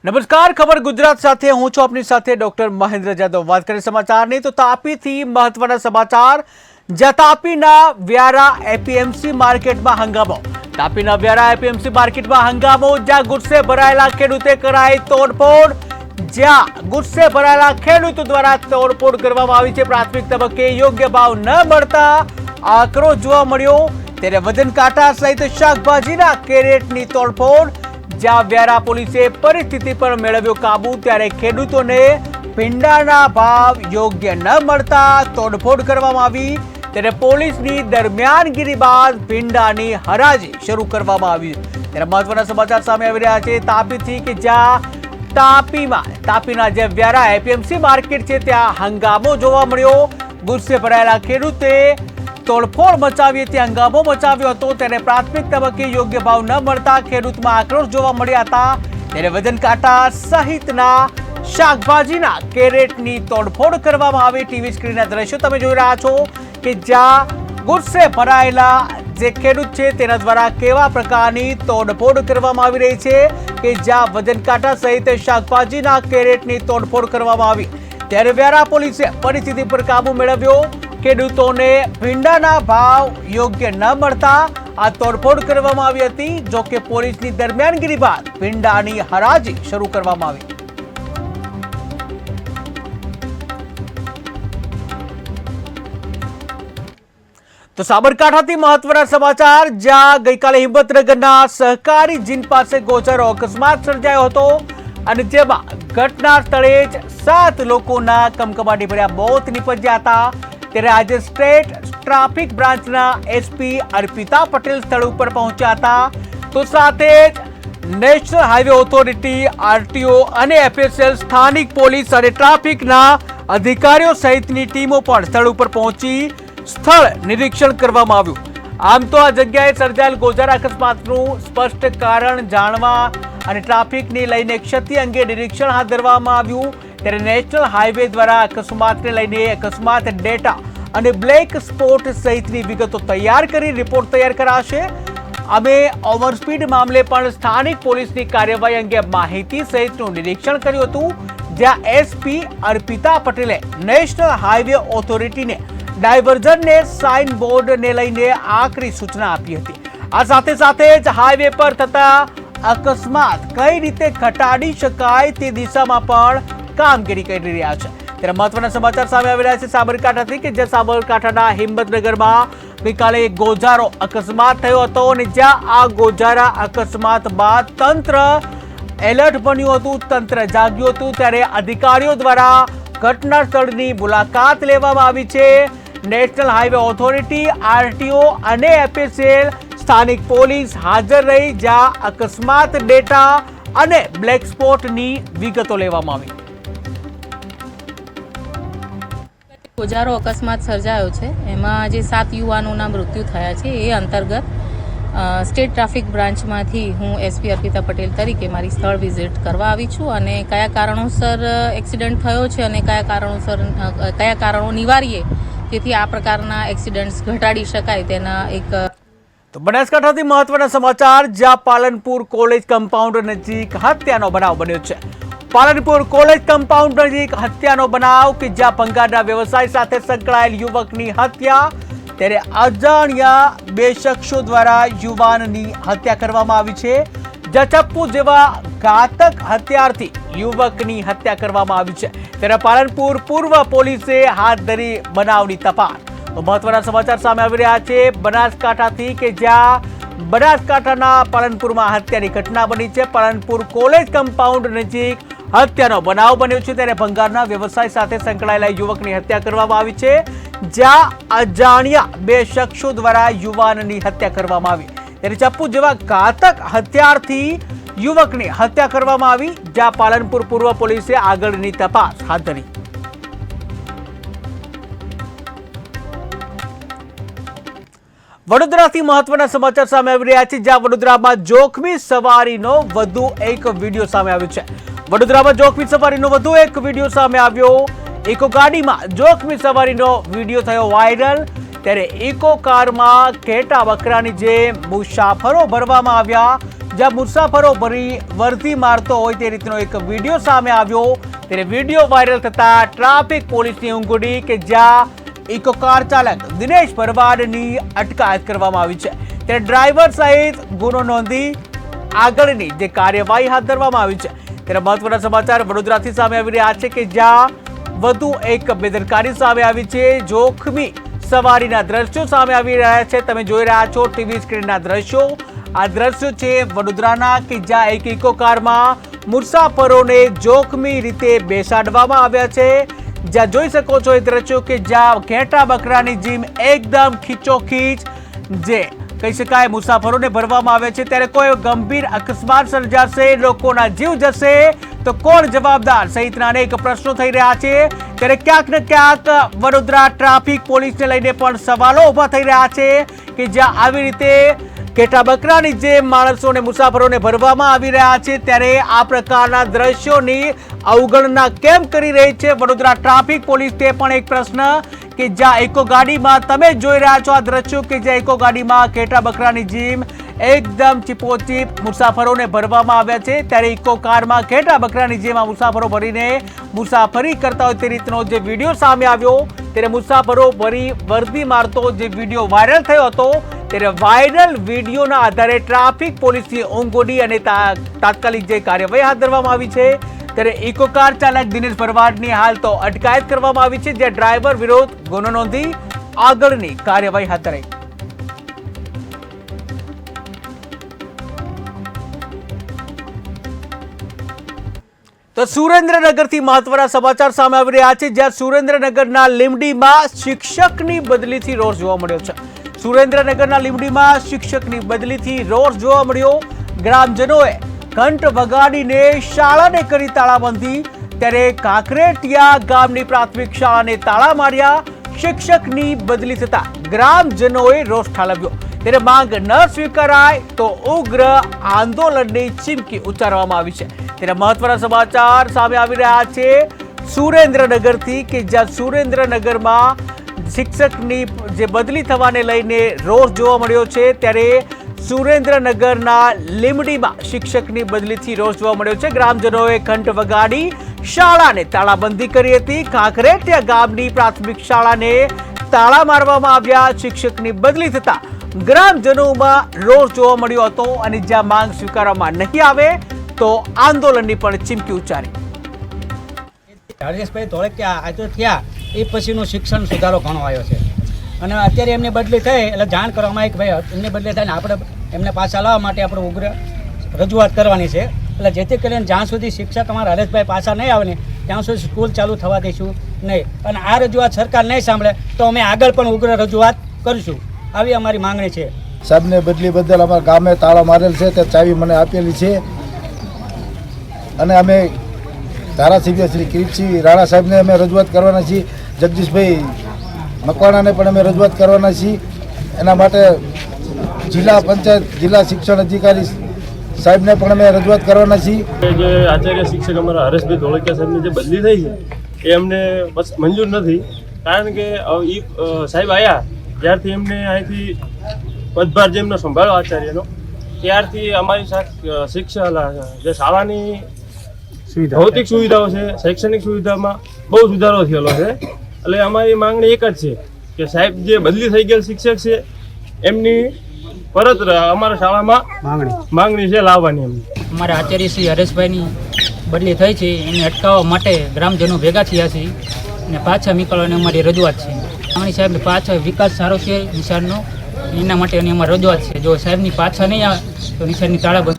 નમસ્કાર, ખબર ગુજરાત સાથે હું છું આપની સાથે ડોક્ટર મહેન્દ્ર જાદવ। વાત કરીએ સમાચારની તો તાપીથી મહત્વના સમાચાર। જ્યાં તાપીના વ્યારા એપીએમસી માર્કેટમાં હંગામો। તાપીના વ્યારા એપીએમસી માર્કેટમાં હંગામો, જ્યાં ગુસ્સે ભરાયેલા ખેડૂતે કરાઈ તોડફોડ। જ્યાં ગુસ્સે ભરાયેલા ખેડૂતો દ્વારા તોડફોડ કરવામાં આવી છે। પ્રાથમિક તબક્કે યોગ્ય ભાવ ન મળતા આક્રોશ જોવા મળ્યો। ત્યારે વજન કાંટા સહિત શાકભાજીના કેરેટની તોડફોડ। જ્યાં વ્યારા પોલીસે પરિસ્થિતિ પર મેળવ્યો કાબુ, ત્યારે ખેડૂતોને ભીંડાના ભાવ યોગ્ય ન મળતા તોડફોડ કરવામાં આવી। ત્યારે પોલીસની દરમિયાનગીરી બાદ ભીંડાની હરાજી શરૂ કરવામાં આવી। ત્યારે મહત્વના સમાચાર સામે આવી રહ્યા છે તાપીથી, કે જ્યાં તાપીના જે વ્યારા એપીએમસી માર્કેટ છે ત્યાં હંગામો જોવા મળ્યો। ગુસ્સે ભરાયેલા ખેડૂતે તોડફોડ મચાવી હતી, હંગામો મચાવ્યો હતો। ત્યારે પ્રાથમિક તબક્કે યોગ્ય ભાવ ન મળતા ખેડૂતમાં આક્રોશ જોવા મળ્યા હતા। ત્યારે વજન કાંટા સહિતના શાકભાજીના કેરેટની તોડફોડ કરવામાં આવી। ટીવી સ્ક્રીનના દ્રશ્યો તમે જોઈ રહ્યા છો કે જ્યાં ગુસ્સે ભરાયેલા જે ખેડૂત છે તેના દ્વારા કેવા પ્રકારની તોડફોડ કરવામાં આવી રહી છે, કે જ્યાં વજન કાંટા સહિત શાકભાજીના કેરેટની તોડફોડ કરવામાં આવી। ત્યારે વ્યારા પોલીસે પરિસ્થિતિ પર કાબુ મેળવ્યો। ખેડૂતોને ભીંડાના ભાવ યોગ્ય ન મળતા આ તોડફોડ કરવામાં આવી હતી। જો કે પોલીસની દરમિયાનગીરી બાદ ભીંડાની હરાજી શરૂ કરવામાં આવી। તો સાબરકાંઠાથી મહત્વના સમાચાર, જ્યાં ગઈકાલે હિંમતનગરના સહકારી જીન પાસે ગોચરો અકસ્માત સર્જાયો હતો અને જેમાં ઘટના સ્થળે જ 7 લોકોના કમકમાટી ભર્યા મોત નીપજ્યા હતા। ત્યારે આજે સ્ટેટ ટ્રાફિક બ્રાન્ચના એસપી અર્પિતા પટેલ સ્થળ ઉપર પહોંચ્યા હતા। તો સાથે જ નેશનલ હાઈવે ઓથોરિટી, આરટીઓ અને એફએસએલ, સ્થાનિક પોલીસ અને ટ્રાફિકના અધિકારીઓ સહિતની ટીમો પણ સ્થળ ઉપર પહોંચી સ્થળ નિરીક્ષણ કરવામાં આવ્યું। આમ તો આ જગ્યાએ સર્જાયેલ ગોઝારા અકસ્માતનું સ્પષ્ટ કારણ જાણવા અને ટ્રાફિકને લઈને ક્ષતિ અંગે નિરીક્ષણ હાથ ધરવામાં આવ્યું। ત્યારે નેશનલ હાઈવે દ્વારા અકસ્માતને લઈને અકસ્માત ડેટા અને બ્લેક સ્પોટ સહિતની વિગતો તૈયાર કરી રિપોર્ટ તૈયાર કરાશે। અમે ઓવરસ્પીડ મામલે પણ સ્થાનિક પોલીસની કાર્યવાહી અંગે માહિતી સહિતનું નિરીક્ષણ કર્યું હતું, જ્યાં એસપી અર્પિતા પટેલે નેશનલ હાઈવે ઓથોરિટીને ડાયવર્ઝનને સાઇન બોર્ડને લઈને આકરી સૂચના આપી હતી। આ સાથે સાથે જ હાઈવે પર થતા અકસ્માત કઈ રીતે ઘટાડી શકાય તે દિશામાં પણ કામગીરી કરી રહ્યા છે। ત્યારે મહત્વના સમાચાર સામે આવી રહ્યા છે સાબરકાંઠાથી, કે જ્યાં સાબરકાંઠાના હિંમતનગરમાં ગઈકાલે એક ગોઝારો અકસ્માત થયો હતો અને જ્યાં આ ગોઝારા અકસ્માત બાદ તંત્ર એલર્ટ બન્યું હતું, તંત્ર જાગ્યું હતું। ત્યારે અધિકારીઓ દ્વારા ઘટના સ્થળની મુલાકાત લેવામાં આવી છે। નેશનલ હાઈવે ઓથોરિટી, આરટીઓ અને એફએસએલ, સ્થાનિક પોલીસ હાજર રહી જ્યાં અકસ્માત ડેટા અને બ્લેક સ્પોટની વિગતો લેવામાં આવી। ગોઝારો અકસ્માત સર્જાયો છે, એમાં જે 7 યુવાનોના મૃત્યુ થયા છે એ અંતર્ગત સ્ટેટ ટ્રાફિક બ્રાન્ચમાંથી હું એસપી અર્પિતા પટેલ તરીકે મારી સ્થળ વિઝિટ કરવા આવી છું અને કયા કારણોસર એક્સિડન્ટ થયો છે અને કયા કારણો નિવારીએ જેથી આ પ્રકારના એક્સિડન્ટ્સ ઘટાડી શકાય તેના એક। તો બનાસકાંઠાથી મહત્વના સમાચાર, જ્યાં પાલનપુર કોલેજ કમ્પાઉન્ડ નજીક હત્યાનો બનાવ બન્યો છે। પાલનપુર કોલેજ કમ્પાઉન્ડ નજીક હત્યાનો બનાવ, કે જ્યાં ભંગારના વ્યવસાય સાથે સંકળાયેલ યુવકની હત્યા। ત્યારે અજાણ્યા 2 શખ્સો દ્વારા યુવાનની હત્યા કરવામાં આવી છે, જ્યાં ચપ્પુ જેવા ઘાતક હથિયારથી યુવકની હત્યા કરવામાં આવી છે। ત્યારે પાલનપુર પૂર્વ પોલીસે હાથ ધરી બનાવની તપાસ। તો મહત્વના સમાચાર સામે આવી રહ્યા છે બનાસકાંઠાથી, કે જ્યાં બનાસકાંઠાના પાલનપુરમાં હત્યાની ઘટના બની છે। પાલનપુર કોલેજ કમ્પાઉન્ડ નજીક હત્યાનો બનાવ બન્યો છે। ત્યારે ભંગારના વ્યવસાય સાથે સંકળાયેલા યુવકની હત્યા કરવામાં આવી છે, જ્યાં અજાણ્યા 2 શખ્સો દ્વારા યુવાનની હત્યા કરવામાં આવી। ત્યારે ચપ્પુ જેવા ઘાતક હથિયારથી યુવકની હત્યા કરવામાં આવી, જ્યાં પાલનપુર પૂર્વ પોલીસે આગળની તપાસ હાથ ધરી। વડોદરાથી મહત્વના સમાચાર સામે આવી રહ્યા છે, જ્યાં વડોદરામાં જોખમી સવારીનો વધુ એક વિડીયો સામે આવ્યો છે। વડોદરામાં જોખમી સવારીનો વધુ એક વિડીયો સામે આવ્યો। ઇકો ગાડીમાં જોખમી સવારીનો વિડીયો થયો વાયરલ। ત્યારે ઇકો કારમાં ઘેટા બકરાની જેમ મુસાફરો ભરવામાં આવ્યા। જ્યાં મુસાફરો ભરી વર્દી મારતો હોય તે રીતનો એક વિડીયો સામે આવ્યો. ત્યારે વિડીયો વાયરલ થતા ટ્રાફિક પોલીસની ઊંઘ ઉડી કે જ્યાં ઇકો કાર ચાલક દિનેશ ભરવાડની અટકાયત કરવામાં આવી છે. ત્યારે ડ્રાઈવર સહિત ગુનો નોંધી આગળની જે કાર્યવાહી હાથ ધરવામાં આવી છે. ત્યારે મહત્વના સમાચાર વડોદરાથી સામે આવી રહ્યા છે કે જ્યાં વધુ એક બેદરકારી સામે આવી છે. જોખમી સવારીના દ્રશ્યો સામે આવી રહ્યા છે. તમે જોઈ રહ્યા છો ટીવી સ્ક્રીનના દ્રશ્યો. આ દ્રશ્યો છે વડોદરાના કે જ્યાં એક ઇકો કારમાં મુસાફરોને જોખમી રીતે બેસાડવામાં આવ્યા છે. જ્યાં જોઈ શકો છો એ દ્રશ્યો કે જ્યાં ઘેટા બકરાની જેમ એકદમ ખીચોખીચ જે કહી શકાય મુસાફરોને ભરવામાં આવે છે. ત્યારે કોઈ ગંભીર અકસ્માત સર્જાશે, લોકોના જીવ જશે તો કોણ જવાબદાર સહિતના અનેક પ્રશ્નો થઈ રહ્યા છે. ત્યારે ક્યાંક ને ક્યાંક વડોદરા ટ્રાફિક પોલીસને લઈને પણ સવાલો ઊભા થઈ રહ્યા છે કે જ્યાં આવી રીતે ઘેટા બકરાની જેમ માણસોને મુસાફરોને ભરવામાં આવી રહ્યા છે. ત્યારે આ પ્રકારના દ્રશ્યોની અવગણના કેમ કરી રહી છે વડોદરા ટ્રાફિક પોલીસ, તે પણ એક પ્રશ્ન કે જ્યાં ઇકો ગાડીમાં તમે જોઈ રહ્યા છો આ દ્રશ્યો કે જ્યાં ઇકો ગાડીમાં ઘેટા બકરાની જેમ એકદમ ચીપોચીપ મુસાફરોને ભરવામાં આવ્યા છે. ત્યારે ઇકો કારમાં ઘેટા બકરાની જેમ આ મુસાફરો ભરીને મુસાફરી કરતા હોય તે રીતનો જે વિડીયો સામે આવ્યો. ત્યારે મુસાફરો ભરી વર્દી મારતો જે વિડીયો વાયરલ થયો હતો. ત્યારે વાયરલ વિડીયોના આધારે ટ્રાફિક પોલીસની ઊંઘ ઉડી અને તાત્કાલિક જે કાર્યવાહી હાથ ધરવામાં આવી છે. ત્યારે ઇકો કાર ચાલક દિનેશ ભરવાડની હાલ તો અટકાયત કરવામાં આવી છે, જ્યાં ડ્રાઈવર વિરુદ્ધ ગુનો નોંધી આગળની કાર્યવાહી હાથ ધરાઈ. તો સુરેન્દ્રનગરથી મહત્વના સમાચાર સામે આવી રહ્યા છે, જ્યાં સુરેન્દ્રનગરના લીમડીમાં શિક્ષકની બદલીથી રોષ જોવા મળ્યો છે. સુરેન્દ્રનગરના લીમડીમાં શિક્ષકની બદલીથી રોષ જોવા મળ્યો. ગ્રામજનોએ ઘંટ વગાડીને શાળાને કરી તાળાબંધી. ત્યારે કાંકરેટિયા ગામની પ્રાથમિક શાળાને તાળા માર્યા. શિક્ષકની બદલી થતા ગ્રામજનોએ રોષ ઠાલવ્યો. ત્યારે માંગ ન સ્વીકારાય તો ઉગ્ર આંદોલનની ચીમકી ઉચ્ચારવામાં આવી છે. ત્યારે મહત્વના સમાચાર સામે આવી રહ્યા છે સુરેન્દ્રનગરથી કે જ્યાં સુરેન્દ્રનગરમાં શિક્ષકની જે બદલી થવાને લઈને રોષ જોવા મળ્યો છે. ત્યારે સુરેન્દ્રનગરના લીમડીમાં શિક્ષકની બદલીથી રોષ જોવા મળ્યો છે. ગ્રામજનોએ ઘંટ વગાડી શાળાને તાળાબંધી કરી હતી. કાંકરેટિયા ગામની પ્રાથમિક શાળાને તાળા મારવામાં આવ્યા. શિક્ષકની બદલી થતા ગ્રામજનોમાં રોષ જોવા મળ્યો હતો અને જ્યાં માંગ સ્વીકારવામાં નહીં આવે તો આંદોલનની પણ ચીમકી ઉચ્ચારી. હરેશભાઈ ધોળકિયા આજે થયા એ પછીનો શિક્ષણ સુધારો ઘણો આવ્યો છે અને અત્યારે એમની બદલી થઈ એટલે જાણ કરવામાં આવી કે ભાઈ એમની બદલી થાય ને આપણે એમને પાછા લાવવા માટે આપણે ઉગ્ર રજૂઆત કરવાની છે. એટલે જેથી કરીને જ્યાં સુધી શિક્ષક અમારા હરેશભાઈ પાછા નહીં આવે ને ત્યાં સુધી સ્કૂલ ચાલુ થવા દઈશું નહીં. અને આ રજૂઆત સરકાર નહીં સાંભળે તો અમે આગળ પણ ઉગ્ર રજૂઆત કરીશું, આવી અમારી માંગણી છે. સાહેબને બદલી બદલ અમારા ગામે તાળા મારેલ છે તે ચાવી મને આપેલી છે અને અમે ધારાસભ્ય શ્રી કિરીટસિંહ રાણા સાહેબને અમે રજૂઆત કરવાના છીએ. જગદીશભાઈ મકવાણાને પણ અમે રજૂઆત કરવાના છીએ. એના માટે જિલ્લા પંચાયત જિલ્લા શિક્ષણ અધિકારી સાહેબને પણ અમે રજૂઆત કરવાના છીએ. જે આચાર્ય શિક્ષક અમારા હરેશભાઈ ધોળકિયા સાહેબની જે બદલી થઈ છે એ અમને મંજૂર નથી. કારણ કે એ સાહેબ આવ્યા ત્યારથી એમને અહીંથી પદભાર જેમનો સંભાળ્યો આચાર્યનો ત્યારથી અમારી સાથે શિક્ષા જે શાળાની ભૌતિક સુવિધાઓ છે, શૈક્ષણિક સુવિધામાં બહુ સુધારો થયેલો છે. એટલે અમારી માંગણી એક જ છે કે સાહેબ જે બદલી થઈ ગયેલ શિક્ષક છે એમની પરત અમારા શાળામાં માંગણી છે લાવવાની. એમની અમારા આચાર્ય શ્રી હરેશભાઈની બદલી થઈ છે એને અટકાવવા માટે ગ્રામજનો ભેગા થયા છે અને પાછા નીકળવાની અમારી રજૂઆત છે. અમારી સાહેબ પાછા વિકાસ સારો છે નિશાળનો, એના માટે અમારી રજૂઆત છે. જો સાહેબની પાછા નહીં આવે તો નિશાળની તાળાબંધી